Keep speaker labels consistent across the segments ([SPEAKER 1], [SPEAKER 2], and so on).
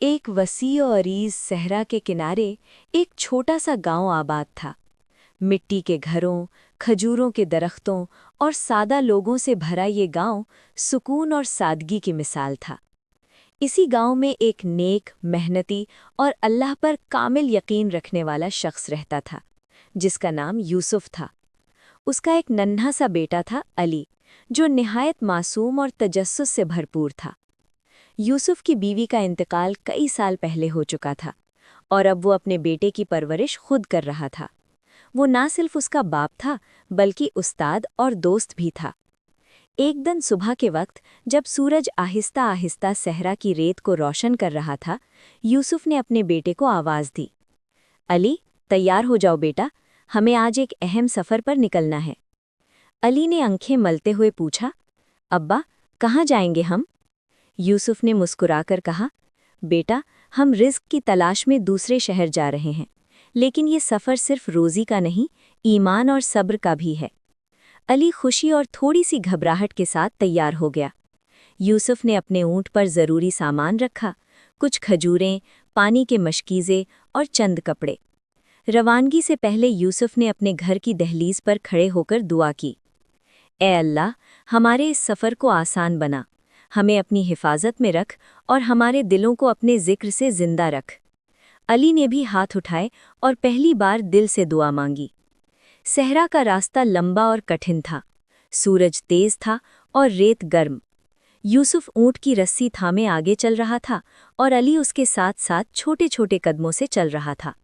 [SPEAKER 1] एक वसी और अरीज सहरा के किनारे एक छोटा सा गांव आबाद था। मिट्टी के घरों, खजूरों के दरख्तों और सादा लोगों से भरा ये गांव सुकून और सादगी की मिसाल था। इसी गांव में एक नेक, मेहनती और अल्लाह पर कामिल यकीन रखने वाला शख्स रहता था, जिसका नाम यूसुफ था। उसका एक नन्हा सा बेटा था, अली, जो निहायत मासूम और तजस्सुस से भरपूर था। यूसुफ की बीवी का इंतकाल कई साल पहले हो चुका था और अब वो अपने बेटे की परवरिश खुद कर रहा था। वो ना सिर्फ उसका बाप था, बल्कि उस्ताद और दोस्त भी था। एक दिन सुबह के वक्त जब सूरज आहिस्ता आहिस्ता सहरा की रेत को रोशन कर रहा था, यूसुफ ने अपने बेटे को आवाज़ दी, अली, तैयार हो जाओ बेटा, हमें आज एक अहम सफ़र पर निकलना है। अली ने आंखें मलते हुए पूछा, अब्बा, कहाँ जाएंगे हम? यूसुफ ने मुस्कुराकर कहा, बेटा, हम रिज़्क की तलाश में दूसरे शहर जा रहे हैं, लेकिन ये सफ़र सिर्फ रोज़ी का नहीं, ईमान और सब्र का भी है। अली खुशी और थोड़ी सी घबराहट के साथ तैयार हो गया। यूसुफ ने अपने ऊँट पर ज़रूरी सामान रखा, कुछ खजूरें, पानी के मशकीज़े और चंद कपड़े। रवानगी से पहले यूसुफ ने अपने घर की दहलीज पर खड़े होकर दुआ की, ए अल्लाह, हमारे इस सफ़र को आसान बना, हमें अपनी हिफाजत में रख और हमारे दिलों को अपने जिक्र से जिंदा रख। अली ने भी हाथ उठाए और पहली बार दिल से दुआ मांगी। सहरा का रास्ता लंबा और कठिन था, सूरज तेज था और रेत गर्म। यूसुफ ऊँट की रस्सी थामे आगे चल रहा था और अली उसके साथ साथ छोटे छोटे कदमों से चल रहा था।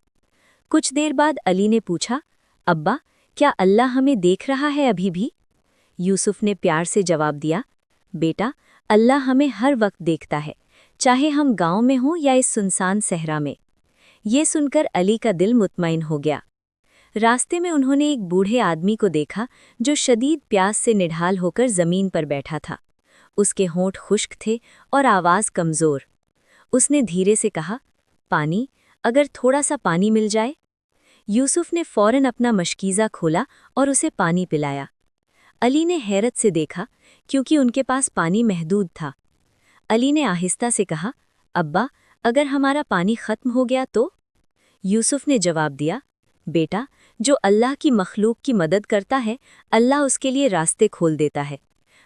[SPEAKER 1] कुछ देर बाद अली ने पूछा, अब्बा, क्या अल्लाह हमें देख रहा है अभी भी? यूसुफ ने प्यार से जवाब दिया, बेटा, अल्लाह हमें हर वक्त देखता है, चाहे हम गांव में हों या इस सुनसान सहरा में। ये सुनकर अली का दिल मुतमईन हो गया। रास्ते में उन्होंने एक बूढ़े आदमी को देखा जो शदीद प्यास से निढाल होकर जमीन पर बैठा था। उसके होंठ खुश्क थे और आवाज़ कमज़ोर। उसने धीरे से कहा, पानी, अगर थोड़ा सा पानी मिल जाए। यूसुफ ने फौरन अपना मशकीज़ा खोला और उसे पानी पिलाया। अली ने हैरत से देखा, क्योंकि उनके पास पानी महदूद था। अली ने आहिस्ता से कहा, अब्बा, अगर हमारा पानी ख़त्म हो गया तो? यूसुफ ने जवाब दिया, बेटा, जो अल्लाह की मखलूक की मदद करता है, अल्लाह उसके लिए रास्ते खोल देता है।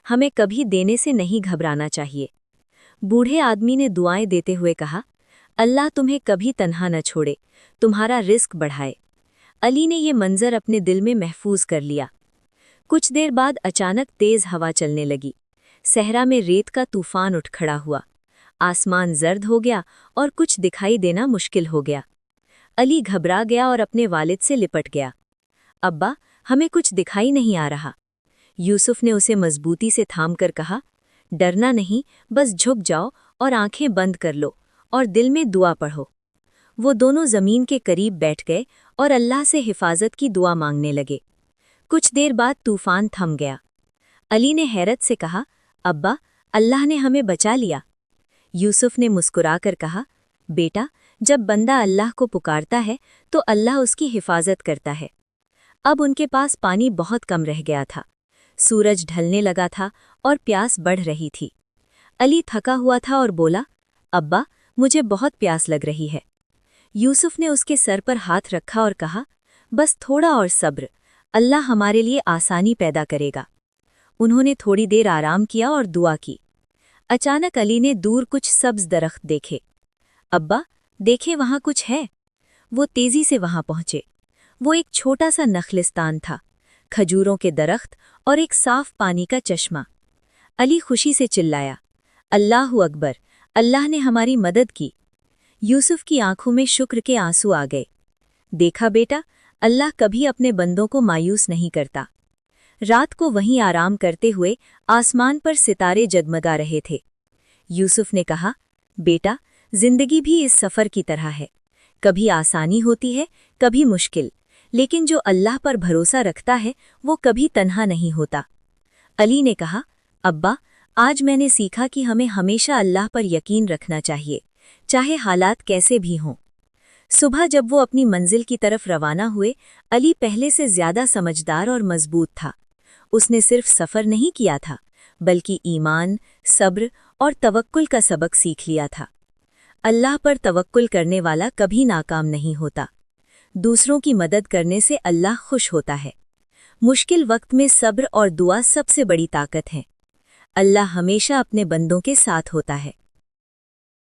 [SPEAKER 1] हमें कभी देने से नहीं घबराना चाहिए। बूढ़े आदमी ने दुआएं देते हुए कहा, अल्लाह तुम्हें कभी तन्हा न छोड़े, तुम्हारा रिस्क बढ़ाए। अली ने ये मंजर अपने दिल में महफूज कर लिया। कुछ देर बाद अचानक तेज हवा चलने लगी। सहरा में रेत का तूफान उठ खड़ा हुआ। आसमान जर्द हो गया और कुछ दिखाई देना मुश्किल हो गया। अली घबरा गया और अपने वालिद से लिपट गया। अब्बा, हमें कुछ दिखाई नहीं आ रहा। यूसुफ ने उसे मजबूती से थाम कर कहा, डरना नहीं, बस झुक जाओ और आंखें बंद कर लो और दिल में दुआ पढ़ो। वो दोनों जमीन के करीब बैठ गए और अल्लाह से हिफाजत की दुआ मांगने लगे। कुछ देर बाद तूफान थम गया। अली ने हैरत से कहा, अब्बा, अल्लाह ने हमें बचा लिया। यूसुफ ने मुस्कुराकर कहा, बेटा, जब बंदा अल्लाह को पुकारता है तो अल्लाह उसकी हिफाजत करता है। अब उनके पास पानी बहुत कम रह गया था। सूरज ढलने लगा था और प्यास बढ़ रही थी। अली थका हुआ था और बोला, अब्बा, मुझे बहुत प्यास लग रही है। यूसुफ ने उसके सर पर हाथ रखा और कहा, बस थोड़ा और सब्र, अल्लाह हमारे लिए आसानी पैदा करेगा। उन्होंने थोड़ी देर आराम किया और दुआ की। अचानक अली ने दूर कुछ सब्ज दरख्त देखे। अब्बा, देखे वहाँ कुछ है। वो तेजी से वहाँ पहुँचे। वो एक छोटा सा नखलिस्तान था, खजूरों के दरख्त और एक साफ पानी का चश्मा। अली खुशी से चिल्लाया, अल्लाहु अकबर, अल्लाह ने हमारी मदद की। यूसुफ की आंखों में शुक्र के आंसू आ गए। देखा बेटा, अल्लाह कभी अपने बंदों को मायूस नहीं करता। रात को वहीं आराम करते हुए आसमान पर सितारे जगमगा रहे थे। यूसुफ ने कहा, बेटा, जिंदगी भी इस सफ़र की तरह है, कभी आसानी होती है, कभी मुश्किल, लेकिन जो अल्लाह पर भरोसा रखता है वो कभी तन्हा नहीं होता। अली ने कहा, अब्बा, आज मैंने सीखा कि हमें हमेशा अल्लाह पर यकीन रखना चाहिए, चाहे हालात कैसे भी हों। सुबह जब वो अपनी मंजिल की तरफ रवाना हुए, अली पहले से ज्यादा समझदार और मजबूत था। उसने सिर्फ सफ़र नहीं किया था, बल्कि ईमान, सब्र और तवक्कुल का सबक सीख लिया था। اللہ پر توکل کرنے والا کبھی ناکام نہیں ہوتا۔ دوسروں کی مدد کرنے سے اللہ خوش ہوتا ہے۔ مشکل وقت میں صبر اور دعا سب سے بڑی طاقت ہے۔ اللہ ہمیشہ اپنے بندوں کے ساتھ ہوتا ہے۔